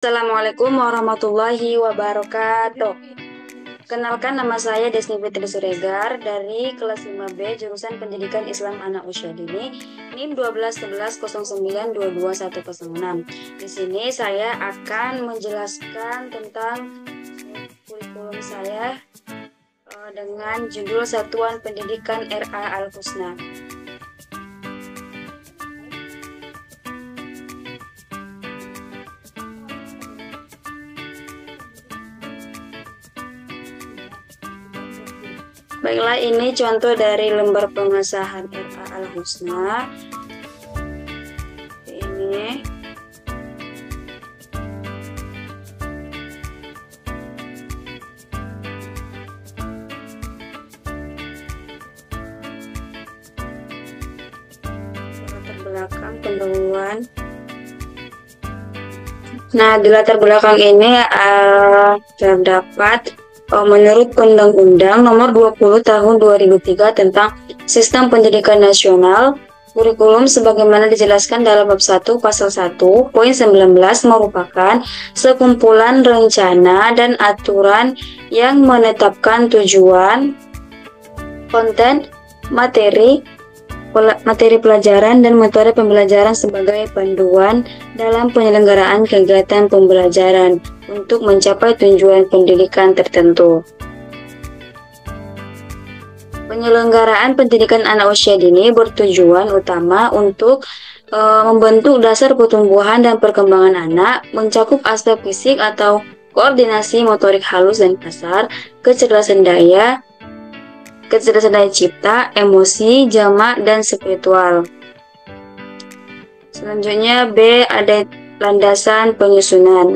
Assalamualaikum warahmatullahi wabarakatuh. Kenalkan, nama saya Desni Fitri Suregar dari kelas 5B jurusan Pendidikan Islam Anak Usia Dini NIM 121109221006. Di sini saya akan menjelaskan tentang kurikulum saya dengan judul Satuan Pendidikan RA Al-Husna. Baiklah, ini contoh dari lembar pengesahan RA Al-Husna. Ini latar belakang pendahuluan. Nah, di latar belakang ini terdapat menurut Undang-Undang Nomor 20 Tahun 2003 tentang Sistem Pendidikan Nasional, kurikulum sebagaimana dijelaskan dalam bab 1 pasal 1 poin 19 merupakan sekumpulan rencana dan aturan yang menetapkan tujuan, konten, materi pelajaran dan metode pembelajaran sebagai panduan dalam penyelenggaraan kegiatan pembelajaran untuk mencapai tujuan pendidikan tertentu. Penyelenggaraan pendidikan anak usia dini bertujuan utama untuk membentuk dasar pertumbuhan dan perkembangan anak, mencakup aspek fisik atau koordinasi motorik halus dan kasar, kecerdasan daya cipta, emosi, jamak, dan spiritual. Selanjutnya B, ada landasan penyusunan.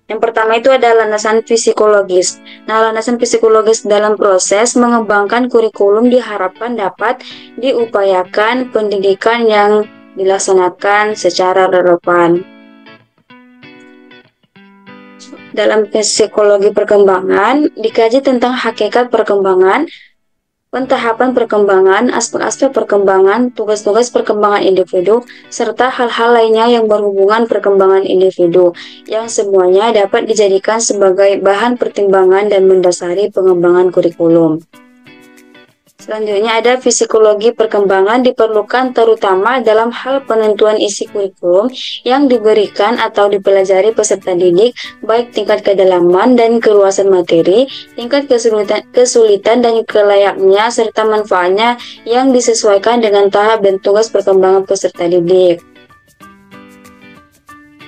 Yang pertama itu ada landasan psikologis. Nah, landasan psikologis dalam proses mengembangkan kurikulum diharapkan dapat diupayakan pendidikan yang dilaksanakan secara relevan. Dalam psikologi perkembangan, dikaji tentang hakikat perkembangan, pentahapan perkembangan, aspek-aspek perkembangan, tugas-tugas perkembangan individu, serta hal-hal lainnya yang berhubungan perkembangan individu, yang semuanya dapat dijadikan sebagai bahan pertimbangan dan mendasari pengembangan kurikulum. Selanjutnya ada psikologi perkembangan diperlukan terutama dalam hal penentuan isi kurikulum yang diberikan atau dipelajari peserta didik, baik tingkat kedalaman dan keluasan materi, tingkat kesulitan dan kelayaknya, serta manfaatnya yang disesuaikan dengan tahap dan tugas perkembangan peserta didik.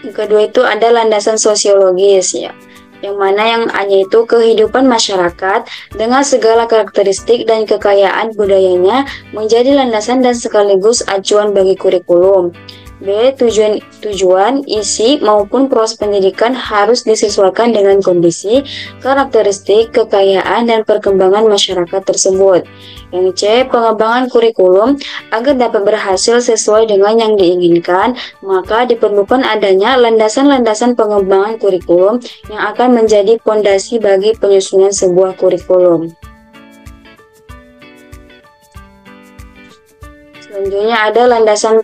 Yang kedua itu ada landasan sosiologis, ya, yang mana yang A-nya itu kehidupan masyarakat dengan segala karakteristik dan kekayaan budayanya menjadi landasan dan sekaligus acuan bagi kurikulum. B, tujuan, isi maupun proses pendidikan harus disesuaikan dengan kondisi, karakteristik, kekayaan, dan perkembangan masyarakat tersebut. Yang C, pengembangan kurikulum agar dapat berhasil sesuai dengan yang diinginkan, maka diperlukan adanya landasan-landasan pengembangan kurikulum yang akan menjadi fondasi bagi penyusunan sebuah kurikulum. Selanjutnya ada landasan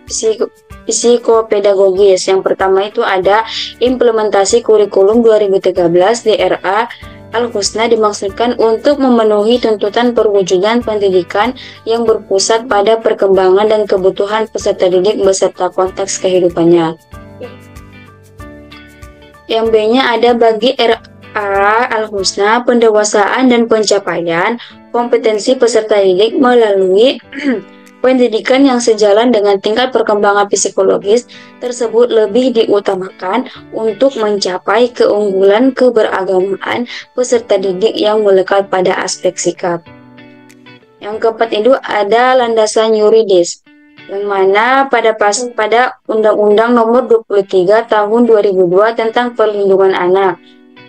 psikopedagogis. Yang pertama itu ada implementasi kurikulum 2013 di RA Al-Husna dimaksudkan untuk memenuhi tuntutan perwujudan pendidikan yang berpusat pada perkembangan dan kebutuhan peserta didik beserta konteks kehidupannya. Yang B-nya ada bagi RA Al-Husna pendewasaan dan pencapaian kompetensi peserta didik melalui pendidikan yang sejalan dengan tingkat perkembangan psikologis tersebut lebih diutamakan untuk mencapai keunggulan keberagamaan peserta didik yang melekat pada aspek sikap. Yang keempat itu ada landasan yuridis, yang mana pada Undang-Undang Nomor 23 Tahun 2002 tentang Perlindungan Anak,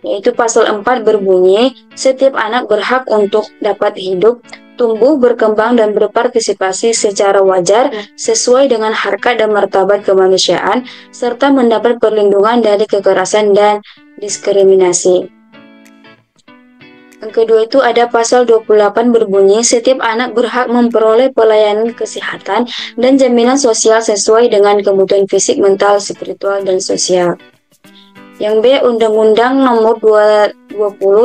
yaitu pasal 4 berbunyi, setiap anak berhak untuk dapat hidup, tumbuh, berkembang, dan berpartisipasi secara wajar sesuai dengan harkat dan martabat kemanusiaan, serta mendapat perlindungan dari kekerasan dan diskriminasi. Yang kedua itu ada pasal 28 berbunyi, setiap anak berhak memperoleh pelayanan kesehatan dan jaminan sosial sesuai dengan kebutuhan fisik, mental, spiritual, dan sosial. Yang B, Undang-Undang Nomor 20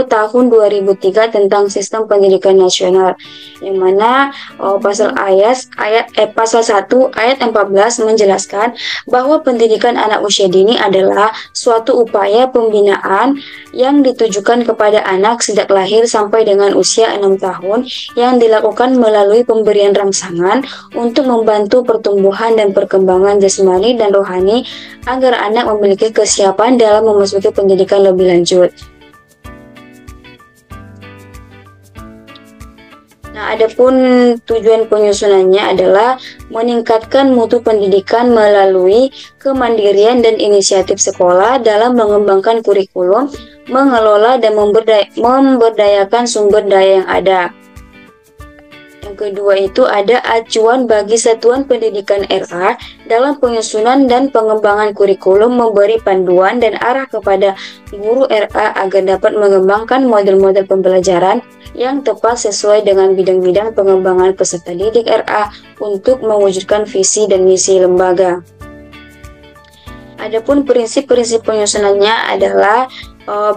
Tahun 2003 tentang Sistem Pendidikan Nasional, yang mana pasal 1 ayat 14 menjelaskan bahwa pendidikan anak usia dini adalah suatu upaya pembinaan yang ditujukan kepada anak sejak lahir sampai dengan usia 6 tahun yang dilakukan melalui pemberian rangsangan untuk membantu pertumbuhan dan perkembangan jasmani dan rohani agar anak memiliki kesiapan dalam memasuki pendidikan lebih lanjut. Nah, adapun tujuan penyusunannya adalah meningkatkan mutu pendidikan melalui kemandirian dan inisiatif sekolah dalam mengembangkan kurikulum, mengelola dan memberdayakan sumber daya yang ada. Yang kedua itu ada acuan bagi Satuan Pendidikan RA dalam penyusunan dan pengembangan kurikulum, memberi panduan dan arah kepada guru RA agar dapat mengembangkan model-model pembelajaran yang tepat sesuai dengan bidang-bidang pengembangan peserta didik RA untuk mewujudkan visi dan misi lembaga. Adapun prinsip-prinsip penyusunannya adalah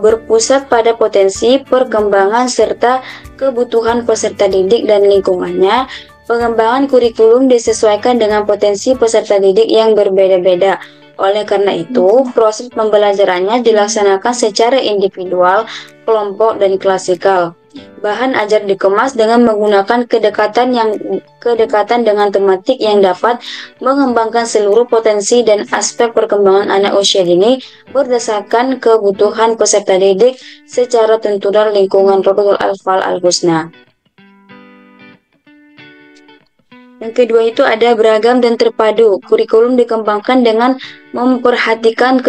berpusat pada potensi, perkembangan, serta kebutuhan peserta didik dan lingkungannya. Pengembangan kurikulum disesuaikan dengan potensi peserta didik yang berbeda-beda. Oleh karena itu, proses pembelajarannya dilaksanakan secara individual, kelompok, dan klasikal. Bahan ajar dikemas dengan menggunakan kedekatan dengan tematik yang dapat mengembangkan seluruh potensi dan aspek perkembangan anak usia dini berdasarkan kebutuhan peserta didik secara tenturan lingkungan Rodatul Atfal Al-Husna. Yang kedua itu ada beragam dan terpadu. Kurikulum dikembangkan dengan memperhatikan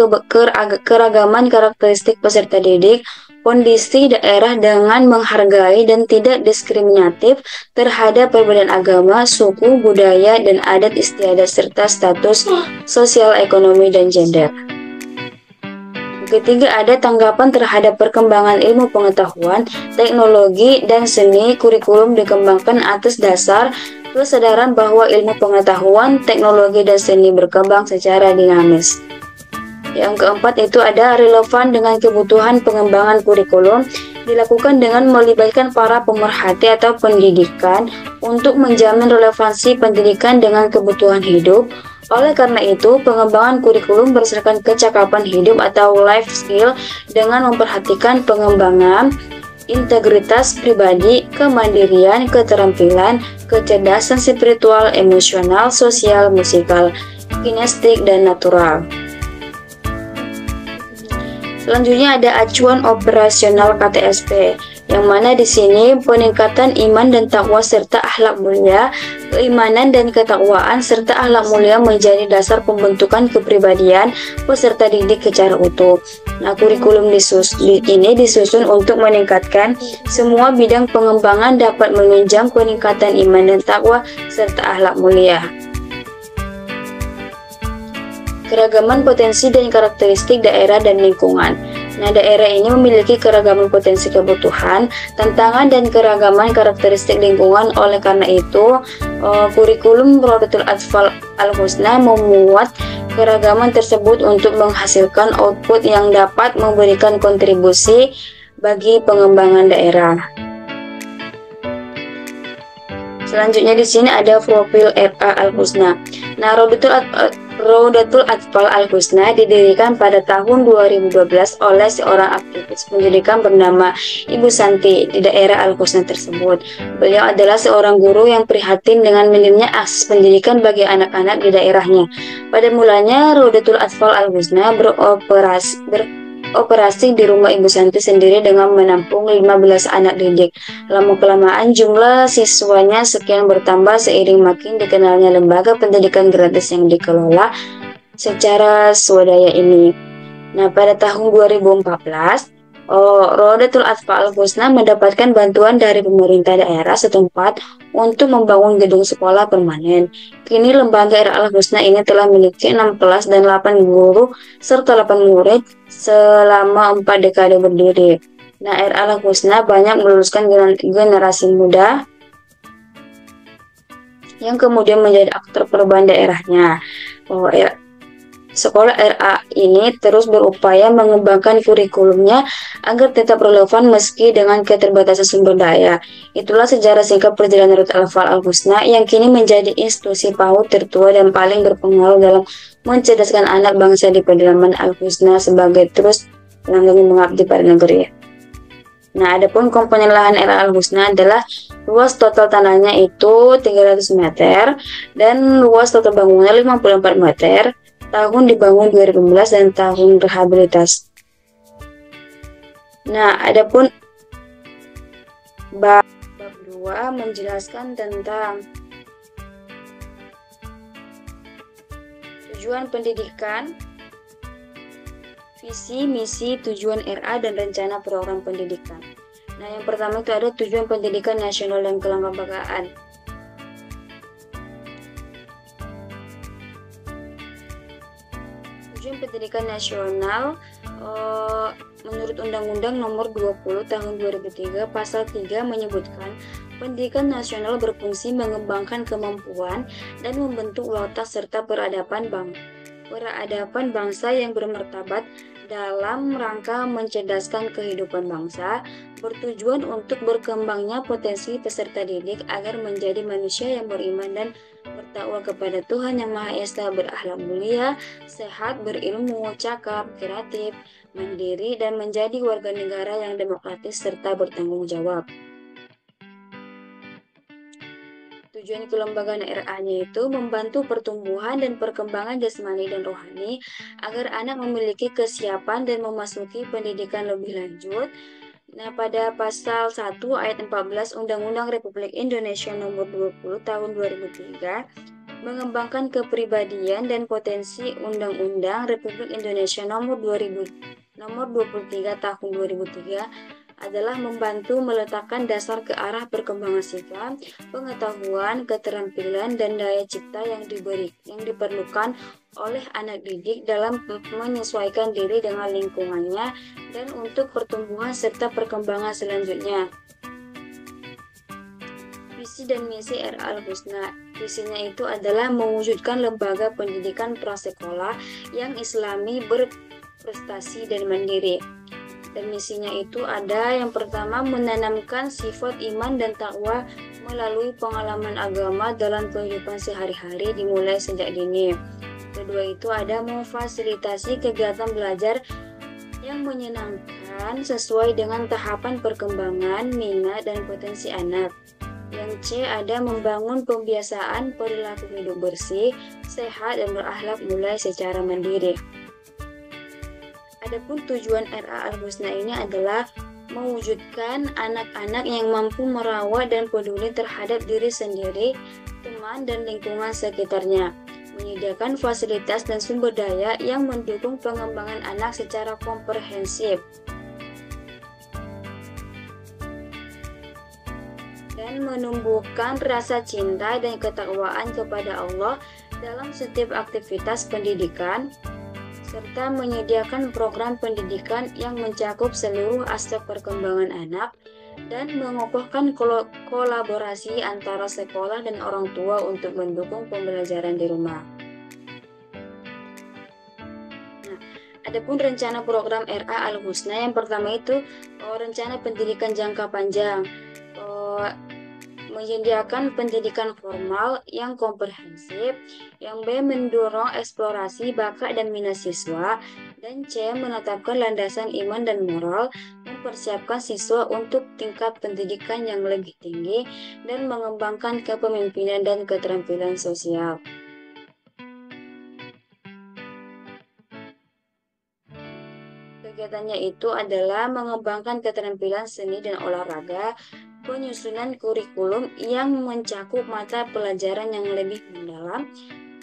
keragaman karakteristik peserta didik, kondisi daerah dengan menghargai dan tidak diskriminatif terhadap perbedaan agama, suku, budaya, dan adat istiadat serta status sosial, ekonomi, dan gender. Ketiga ada tanggapan terhadap perkembangan ilmu pengetahuan, teknologi, dan seni. Kurikulum dikembangkan atas dasar kesadaran bahwa ilmu pengetahuan, teknologi, dan seni berkembang secara dinamis. Yang keempat itu ada relevan dengan kebutuhan pengembangan kurikulum, dilakukan dengan melibatkan para pemerhati atau pendidikan untuk menjamin relevansi pendidikan dengan kebutuhan hidup. Oleh karena itu, pengembangan kurikulum berdasarkan kecakapan hidup atau life skill dengan memperhatikan pengembangan integritas pribadi, kemandirian, keterampilan, kecerdasan spiritual, emosional, sosial, musikal, kinestik, dan natural. Selanjutnya ada acuan operasional KTSP, yang mana di sini peningkatan iman dan takwa serta akhlak mulia, keimanan dan ketakwaan serta akhlak mulia menjadi dasar pembentukan kepribadian peserta didik secara utuh. Nah, kurikulum ini disusun untuk meningkatkan semua bidang pengembangan dapat menunjang peningkatan iman dan takwa serta akhlak mulia. Keragaman potensi dan karakteristik daerah dan lingkungan. Nah, daerah ini memiliki keragaman potensi kebutuhan, tantangan, dan keragaman karakteristik lingkungan. Oleh karena itu, kurikulum Rodatul Atfal Al-Husna memuat keragaman tersebut untuk menghasilkan output yang dapat memberikan kontribusi bagi pengembangan daerah. Selanjutnya di sini ada profil RA Al-Husna. Nah, Rodatul Atfal Al-Husna didirikan pada tahun 2012 oleh seorang aktivis pendidikan bernama Ibu Santi di daerah Al-Husna tersebut. Beliau adalah seorang guru yang prihatin dengan minimnya akses pendidikan bagi anak-anak di daerahnya. Pada mulanya, Rodatul Atfal Al-Husna beroperasi di rumah Ibu Santi sendiri dengan menampung 15 anak didik. Lama-kelamaan jumlah siswanya sekian bertambah seiring makin dikenalnya lembaga pendidikan gratis yang dikelola secara swadaya ini. Nah, pada tahun 2014, Rodatul Atfal Al-Husna mendapatkan bantuan dari pemerintah daerah setempat untuk membangun gedung sekolah permanen. Kini lembaga RA Al-Husna ini telah memiliki 6 kelas dan 8 guru serta 8 murid selama 4 dekade berdiri. Nah, RA Al-Husna banyak meluluskan generasi muda yang kemudian menjadi aktor perubahan daerahnya. Sekolah RA ini terus berupaya mengembangkan kurikulumnya agar tetap relevan meski dengan keterbatasan sumber daya. Itulah sejarah singkat perjalanan Ruth Alfal Al-Husna yang kini menjadi institusi PAUD tertua dan paling berpengaruh dalam mencerdaskan anak bangsa di pedalaman Al-Husna sebagai terus langgeng mengabdi pada negeri. Nah, adapun komponen lahan RA Al-Husna adalah luas total tanahnya itu 300 meter dan luas total bangunannya 54 meter. Tahun dibangun 2015 dan tahun rehabilitas. Nah, adapun bab 2 menjelaskan tentang tujuan pendidikan, visi, misi, tujuan RA, dan rencana program pendidikan. Nah, yang pertama itu ada tujuan pendidikan nasional dan kelembagaan. Tujuan pendidikan nasional menurut Undang-Undang Nomor 20 Tahun 2003 Pasal 3 menyebutkan pendidikan nasional berfungsi mengembangkan kemampuan dan membentuk watak serta peradaban bangsa yang bermartabat dalam rangka mencerdaskan kehidupan bangsa, bertujuan untuk berkembangnya potensi peserta didik agar menjadi manusia yang beriman dan bertakwa kepada Tuhan Yang Maha Esa, berakhlak mulia, sehat, berilmu, cakap, kreatif, mandiri, dan menjadi warga negara yang demokratis serta bertanggung jawab. Tujuan kelembagaan RA-nya itu membantu pertumbuhan dan perkembangan jasmani dan rohani agar anak memiliki kesiapan dan memasuki pendidikan lebih lanjut. Nah, pada pasal 1 ayat 14 Undang-Undang Republik Indonesia Nomor 20 Tahun 2003 mengembangkan kepribadian dan potensi Undang-Undang Republik Indonesia Nomor 23 Tahun 2003 adalah membantu meletakkan dasar ke arah perkembangan sikap, pengetahuan, keterampilan, dan daya cipta yang diperlukan oleh anak didik dalam menyesuaikan diri dengan lingkungannya dan untuk pertumbuhan serta perkembangan selanjutnya. Visi dan misi RA Al-Husna. Visinya itu adalah mewujudkan lembaga pendidikan prasekolah yang islami, berprestasi, dan mandiri. Dan misinya itu ada yang pertama menanamkan sifat iman dan takwa melalui pengalaman agama dalam kehidupan sehari-hari dimulai sejak dini. Kedua itu ada memfasilitasi kegiatan belajar yang menyenangkan sesuai dengan tahapan perkembangan, minat, dan potensi anak. Yang C ada membangun pembiasaan perilaku hidup bersih, sehat, dan berakhlak mulai secara mandiri. Adapun tujuan RA Al-Husna ini adalah mewujudkan anak-anak yang mampu merawat dan peduli terhadap diri sendiri, teman, dan lingkungan sekitarnya, menyediakan fasilitas dan sumber daya yang mendukung pengembangan anak secara komprehensif, dan menumbuhkan rasa cinta dan ketakwaan kepada Allah dalam setiap aktivitas pendidikan, serta menyediakan program pendidikan yang mencakup seluruh aspek perkembangan anak dan mengokohkan kolaborasi antara sekolah dan orang tua untuk mendukung pembelajaran di rumah. Nah, adapun rencana program RA Al-Husna yang pertama itu rencana pendidikan jangka panjang, menyediakan pendidikan formal yang komprehensif, yang B mendorong eksplorasi bakat dan minat siswa, dan C menetapkan landasan iman dan moral, mempersiapkan siswa untuk tingkat pendidikan yang lebih tinggi, dan mengembangkan kepemimpinan dan keterampilan sosial. Kegiatannya itu adalah mengembangkan keterampilan seni dan olahraga, penyusunan kurikulum yang mencakup mata pelajaran yang lebih mendalam,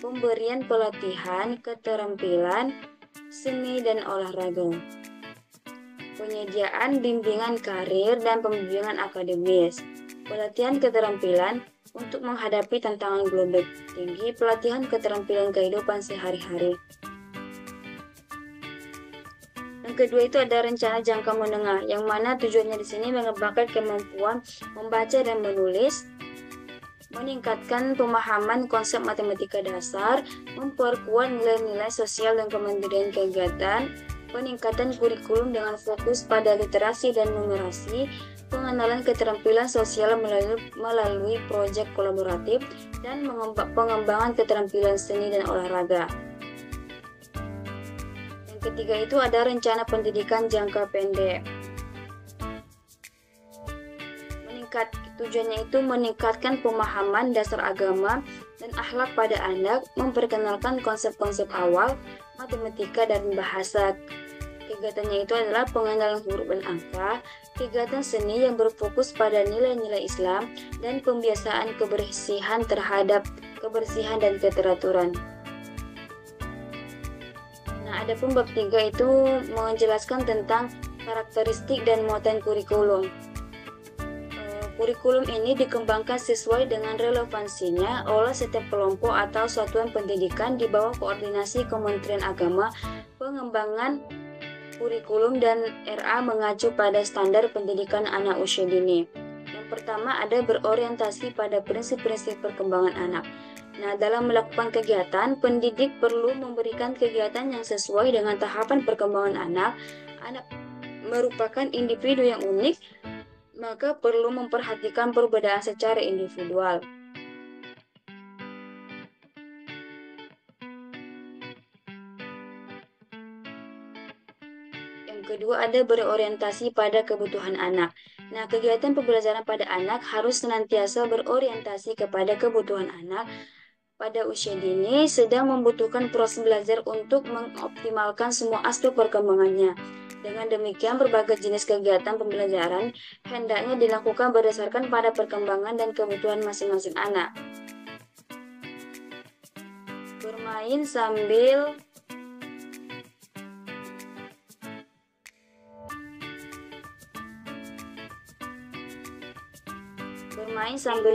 pemberian pelatihan keterampilan seni dan olahraga, penyediaan bimbingan karir dan pembimbingan akademis, pelatihan keterampilan untuk menghadapi tantangan global tinggi, pelatihan keterampilan kehidupan sehari-hari. Yang kedua itu ada rencana jangka menengah, yang mana tujuannya di sini mengembangkan kemampuan membaca dan menulis, meningkatkan pemahaman konsep matematika dasar, memperkuat nilai-nilai sosial dan kemandirian kegiatan, peningkatan kurikulum dengan fokus pada literasi dan numerasi, pengenalan keterampilan sosial melalui proyek kolaboratif, dan pengembangan keterampilan seni dan olahraga. Yang ketiga itu ada rencana pendidikan jangka pendek. Tujuannya itu meningkatkan pemahaman dasar agama dan akhlak pada anak, memperkenalkan konsep-konsep awal matematika dan bahasa. Kegiatannya itu adalah pengenalan huruf dan angka, kegiatan seni yang berfokus pada nilai-nilai Islam, dan pembiasaan kebersihan terhadap kebersihan dan keteraturan. Nah, ada pun bab 3 itu menjelaskan tentang karakteristik dan muatan kurikulum. Kurikulum ini dikembangkan sesuai dengan relevansinya oleh setiap kelompok atau satuan pendidikan di bawah koordinasi Kementerian Agama. Pengembangan kurikulum dan RA mengacu pada standar pendidikan anak usia dini. Yang pertama ada berorientasi pada prinsip-prinsip perkembangan anak. Nah, dalam melakukan kegiatan, pendidik perlu memberikan kegiatan yang sesuai dengan tahapan perkembangan anak. Anak merupakan individu yang unik, maka perlu memperhatikan perbedaan secara individual. Yang kedua ada berorientasi pada kebutuhan anak. Nah, kegiatan pembelajaran pada anak harus senantiasa berorientasi kepada kebutuhan anak. Pada usia dini sedang membutuhkan proses belajar untuk mengoptimalkan semua aspek perkembangannya. Dengan demikian, berbagai jenis kegiatan pembelajaran hendaknya dilakukan berdasarkan pada perkembangan dan kebutuhan masing-masing anak. Bermain sambil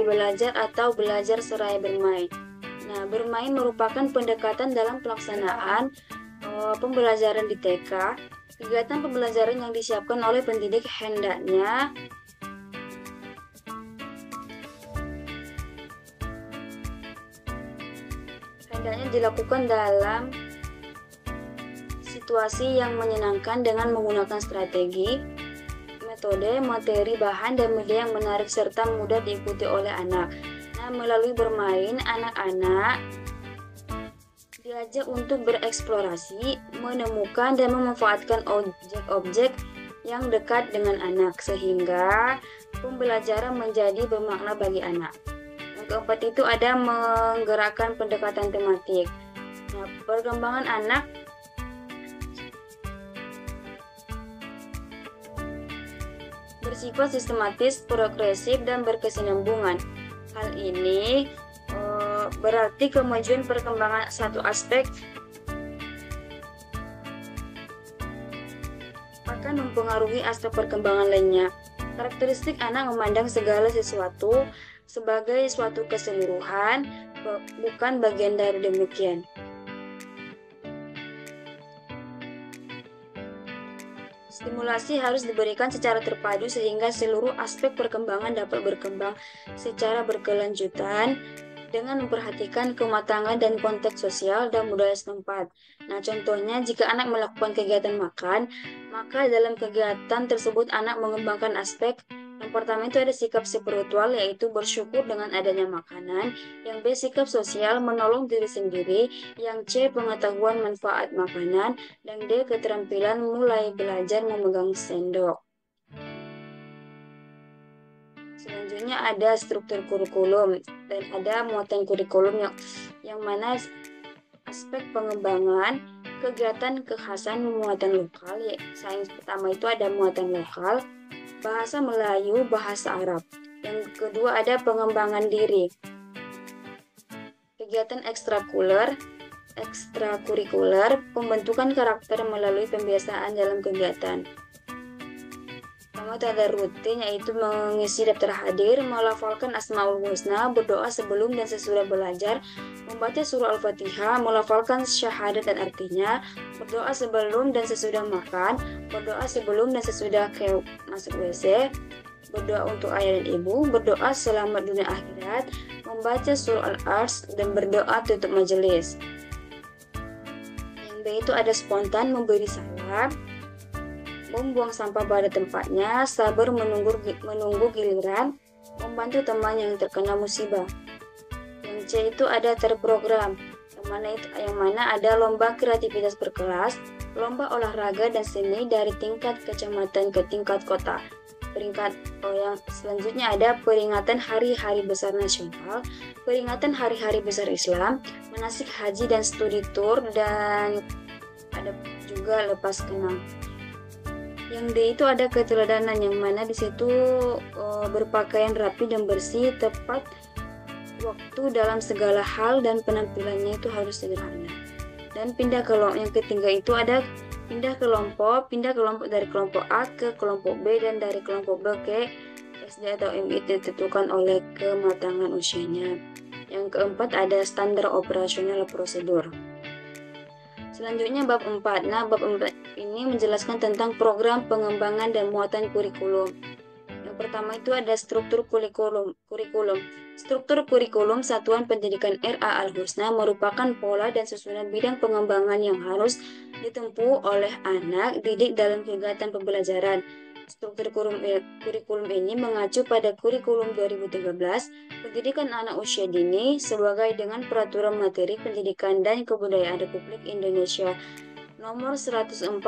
belajar atau belajar seraya bermain. Nah, bermain merupakan pendekatan dalam pelaksanaan pembelajaran di TK. Kegiatan pembelajaran yang disiapkan oleh pendidik hendaknya dilakukan dalam situasi yang menyenangkan dengan menggunakan strategi, metode, materi, bahan, dan media yang menarik serta mudah diikuti oleh anak. Nah, melalui bermain, anak-anak diajak untuk bereksplorasi, menemukan dan memanfaatkan objek-objek yang dekat dengan anak, sehingga pembelajaran menjadi bermakna bagi anak. Yang keempat itu ada menggerakkan pendekatan tematik. Nah, perkembangan anak bersifat sistematis, progresif, dan berkesinambungan. Hal ini berarti kemajuan perkembangan satu aspek akan mempengaruhi aspek perkembangan lainnya. Karakteristik anak memandang segala sesuatu sebagai suatu keseluruhan, bukan bagian dari demikian. Stimulasi harus diberikan secara terpadu sehingga seluruh aspek perkembangan dapat berkembang secara berkelanjutan dengan memperhatikan kematangan dan konteks sosial dan budaya setempat. Nah, contohnya jika anak melakukan kegiatan makan, maka dalam kegiatan tersebut anak mengembangkan aspek. Yang pertama itu ada sikap spiritual, yaitu bersyukur dengan adanya makanan. Yang B, sikap sosial, menolong diri sendiri. Yang C, pengetahuan manfaat makanan. Dan D, keterampilan mulai belajar memegang sendok. Selanjutnya ada struktur kurikulum dan ada muatan kurikulum yang mana aspek pengembangan kegiatan kekhasan muatan lokal. Yang pertama itu ada muatan lokal, bahasa Melayu, bahasa Arab. Yang kedua ada pengembangan diri, kegiatan ekstrakurikuler, pembentukan karakter melalui pembiasaan dalam kegiatan. Pertama itu ada rutin, yaitu mengisi daftar hadir, melafalkan Asmaul Husna, berdoa sebelum dan sesudah belajar, membaca surah Al-Fatihah, melafalkan syahadat dan artinya, berdoa sebelum dan sesudah makan, berdoa sebelum dan sesudah masuk WC, berdoa untuk ayah dan ibu, berdoa selamat dunia akhirat, membaca surah Al-Asr dan berdoa tutup majelis. Yang B itu ada spontan, memberi salam, membuang sampah pada tempatnya, sabar menunggu giliran, membantu teman yang terkena musibah. Yang C itu ada terprogram, yang mana ada lomba kreativitas berkelas, lomba olahraga dan seni dari tingkat kecamatan ke tingkat kota. Yang selanjutnya ada peringatan hari-hari besar nasional, peringatan hari-hari besar Islam, manasik haji dan studi tour, dan ada juga lepas kenal. Yang D itu ada keteladanan, yang mana di situ berpakaian rapi dan bersih, tepat waktu dalam segala hal, dan penampilannya itu harus sederhana. Dan pindah ke yang ketiga itu ada pindah kelompok dari kelompok A ke kelompok B dan dari kelompok B ke SD atau MI ditentukan oleh kematangan usianya. Yang keempat ada standar operasional prosedur. Selanjutnya bab 4. Nah, bab 4 ini menjelaskan tentang program pengembangan dan muatan kurikulum. Yang pertama itu ada struktur kurikulum. Struktur kurikulum Satuan Pendidikan RA Al-Husna merupakan pola dan susunan bidang pengembangan yang harus ditempuh oleh anak didik dalam kegiatan pembelajaran. Struktur kurikulum ini mengacu pada kurikulum 2013 Pendidikan Anak Usia Dini sebagai dengan Peraturan Materi Pendidikan dan Kebudayaan Republik Indonesia Nomor 146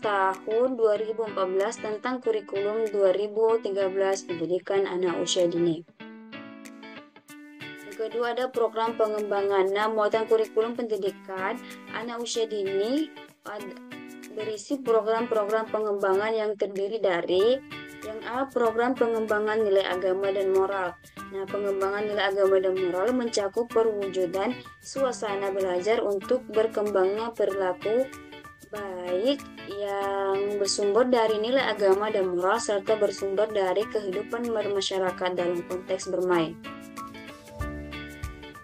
Tahun 2014 tentang Kurikulum 2013 Pendidikan Anak Usia Dini. Yang kedua ada program pengembangan. Nah, muatan kurikulum pendidikan anak usia dini berisi program-program pengembangan yang terdiri dari yang A. Program pengembangan nilai agama dan moral. Nah, pengembangan nilai agama dan moral mencakup perwujudan suasana belajar untuk berkembangnya perilaku baik yang bersumber dari nilai agama dan moral serta bersumber dari kehidupan bermasyarakat dalam konteks bermain.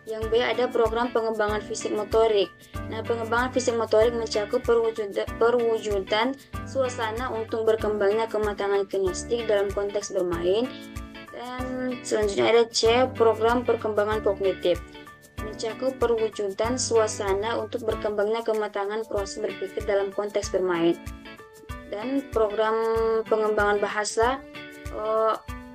Yang B ada program pengembangan fisik motorik. Nah, pengembangan fisik motorik mencakup perwujudan suasana untuk berkembangnya kematangan kinestik dalam konteks bermain. Dan selanjutnya ada C, program perkembangan kognitif. Mencakup perwujudan suasana untuk berkembangnya kematangan proses berpikir dalam konteks bermain. Dan program pengembangan bahasa,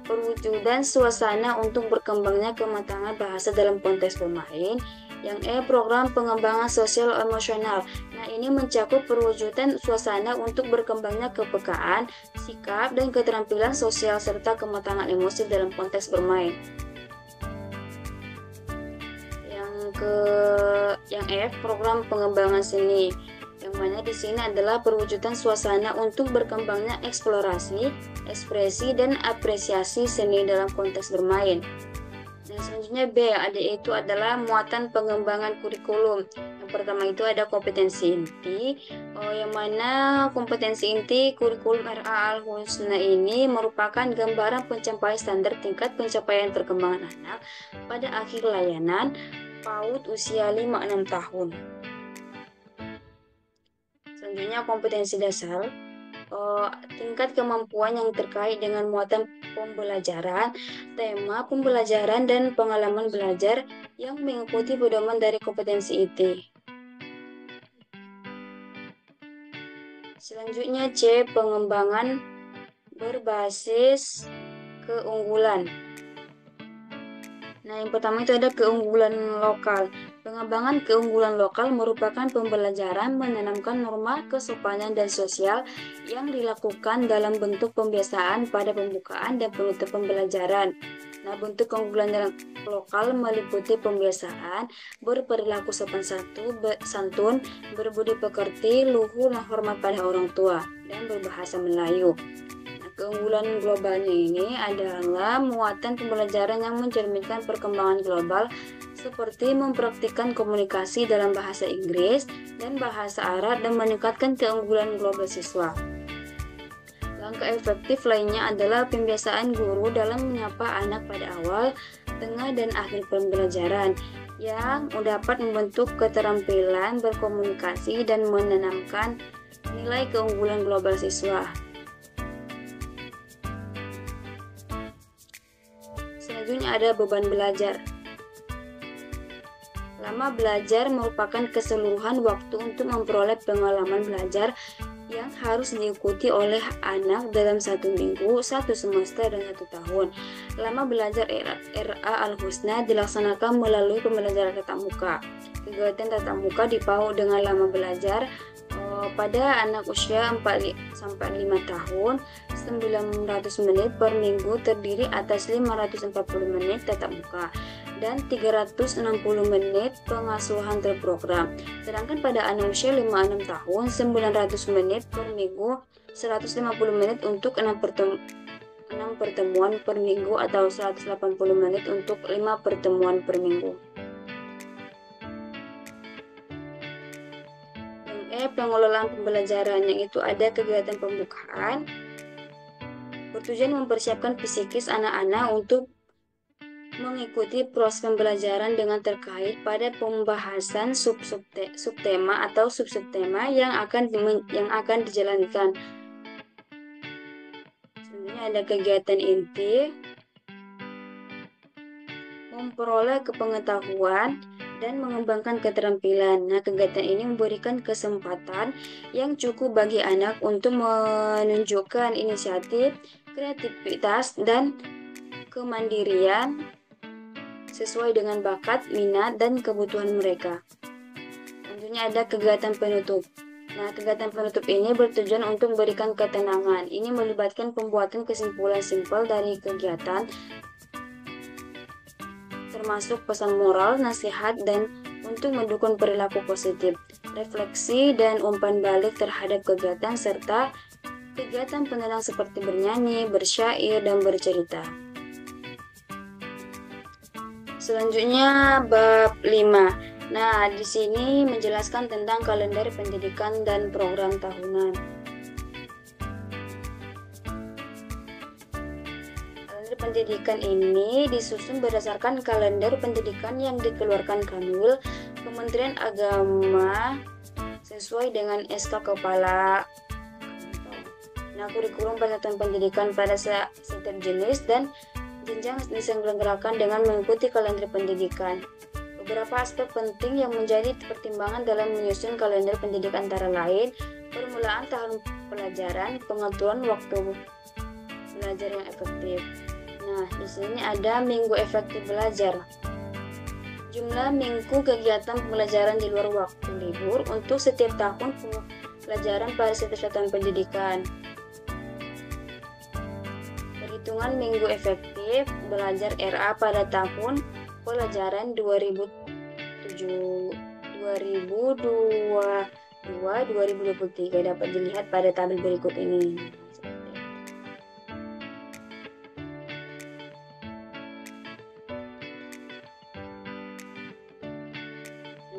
perwujudan suasana untuk berkembangnya kematangan bahasa dalam konteks bermain. Yang E, program pengembangan sosial emosional. Nah, ini mencakup perwujudan suasana untuk berkembangnya kepekaan, sikap, dan keterampilan sosial serta kematangan emosi dalam konteks bermain. Yang F, program pengembangan seni. Yang mana di sini adalah perwujudan suasana untuk berkembangnya eksplorasi, ekspresi, dan apresiasi seni dalam konteks bermain. Nah, selanjutnya B, itu adalah muatan pengembangan kurikulum. Yang pertama itu ada kompetensi inti, yang mana kompetensi inti kurikulum RA Al-Husna ini merupakan gambaran pencapaian standar tingkat pencapaian perkembangan anak pada akhir layanan PAUD usia 5-6 tahun. Selanjutnya kompetensi dasar, tingkat kemampuan yang terkait dengan muatan pembelajaran, tema pembelajaran, dan pengalaman belajar yang mengikuti pedoman dari kompetensi IT. Selanjutnya C, pengembangan berbasis keunggulan. Nah, yang pertama itu ada keunggulan lokal. Pengembangan keunggulan lokal merupakan pembelajaran menanamkan norma kesopanan dan sosial yang dilakukan dalam bentuk pembiasaan pada pembukaan dan penutup pembelajaran. Nah, bentuk keunggulan lokal meliputi pembiasaan, berperilaku sopan santun, berbudi pekerti, luhur dan hormat pada orang tua, dan berbahasa Melayu. Keunggulan globalnya ini adalah muatan pembelajaran yang mencerminkan perkembangan global seperti mempraktikkan komunikasi dalam bahasa Inggris dan bahasa Arab dan meningkatkan keunggulan global siswa. Langkah efektif lainnya adalah pembiasaan guru dalam menyapa anak pada awal, tengah, dan akhir pembelajaran yang dapat membentuk keterampilan berkomunikasi dan menanamkan nilai keunggulan global siswa. Selanjutnya ada beban belajar. Lama belajar merupakan keseluruhan waktu untuk memperoleh pengalaman belajar yang harus diikuti oleh anak dalam 1 minggu, 1 semester, dan 1 tahun. Lama belajar RA Al-Husna dilaksanakan melalui pembelajaran tatap muka. Kegiatan tatap muka dipaut dengan lama belajar pada anak usia 4-5 tahun, 900 menit per minggu terdiri atas 540 menit tatap muka dan 360 menit pengasuhan terprogram. Sedangkan pada anak usia 5-6 tahun, 900 menit per minggu, 150 menit untuk 6 pertemuan per minggu atau 180 menit untuk 5 pertemuan per minggu. Pengelolaan pembelajaran, yang itu ada kegiatan pembukaan, bertujuan mempersiapkan psikis anak-anak untuk mengikuti proses pembelajaran dengan terkait pada pembahasan subtema atau subtema yang akan dijalankan. Selanjutnya ada kegiatan inti, memperoleh kepengetahuan dan mengembangkan keterampilan. Nah, kegiatan ini memberikan kesempatan yang cukup bagi anak untuk menunjukkan inisiatif, kreativitas, dan kemandirian sesuai dengan bakat, minat, dan kebutuhan mereka. Tentunya ada kegiatan penutup. Nah, kegiatan penutup ini bertujuan untuk memberikan ketenangan. Ini melibatkan pembuatan kesimpulan simpel dari kegiatan, termasuk pesan moral, nasihat, dan untuk mendukung perilaku positif, refleksi, dan umpan balik terhadap kegiatan, serta kegiatan penenang seperti bernyanyi, bersyair, dan bercerita. Selanjutnya bab 5. Nah, di sini menjelaskan tentang kalender pendidikan dan program tahunan. Kalender pendidikan ini disusun berdasarkan kalender pendidikan yang dikeluarkan Kanwil Kementerian Agama sesuai dengan SK Kepala. Nah, kurikulum persatuan pendidikan pada setiap jenis dan jenjang diselenggarakan dengan mengikuti kalender pendidikan. Beberapa aspek penting yang menjadi pertimbangan dalam menyusun kalender pendidikan antara lain permulaan tahun pelajaran, pengaturan waktu belajar yang efektif. Nah, di sini ada minggu efektif belajar. Jumlah minggu kegiatan pembelajaran di luar waktu libur untuk setiap tahun pelajaran pada setiap satuan pendidikan. Perhitungan minggu efektif belajar RA pada tahun pelajaran 2022-2023 dapat dilihat pada tabel berikut ini.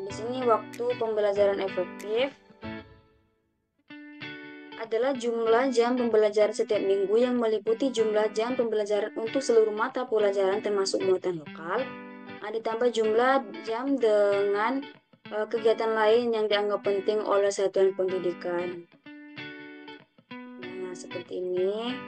Di sini waktu pembelajaran efektif adalah jumlah jam pembelajaran setiap minggu yang meliputi jumlah jam pembelajaran untuk seluruh mata pelajaran termasuk muatan lokal, ditambah jumlah jam dengan kegiatan lain yang dianggap penting oleh satuan pendidikan. Nah, seperti ini.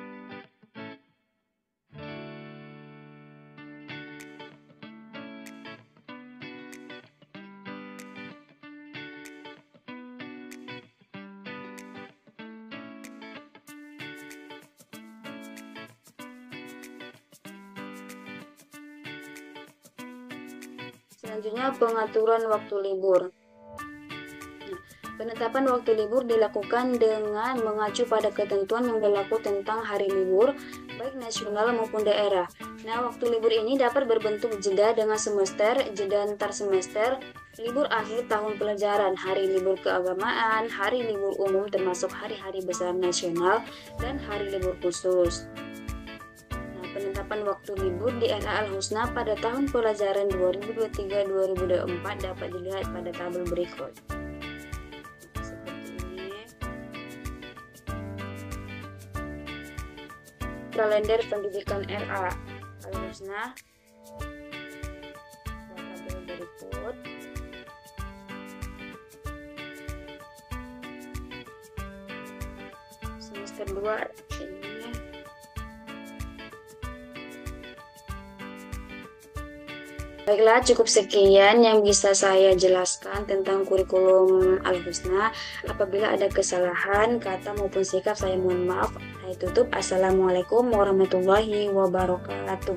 Selanjutnya pengaturan waktu libur. Nah, penetapan waktu libur dilakukan dengan mengacu pada ketentuan yang berlaku tentang hari libur, baik nasional maupun daerah. Nah, waktu libur ini dapat berbentuk jeda dengan semester, jeda antar semester, libur akhir tahun pelajaran, hari libur keagamaan, hari libur umum termasuk hari-hari besar nasional, dan hari libur khusus. Penetapan waktu libur di RA Al-Husna pada tahun pelajaran 2023-2024 dapat dilihat pada tabel berikut. Seperti ini. Kalender pendidikan RA Al-Husna. Tabel berikut. Semester 2 ini. Baiklah, cukup sekian yang bisa saya jelaskan tentang kurikulum Al-Husna. Apabila ada kesalahan kata maupun sikap, saya mohon maaf. Saya tutup. Assalamualaikum warahmatullahi wabarakatuh.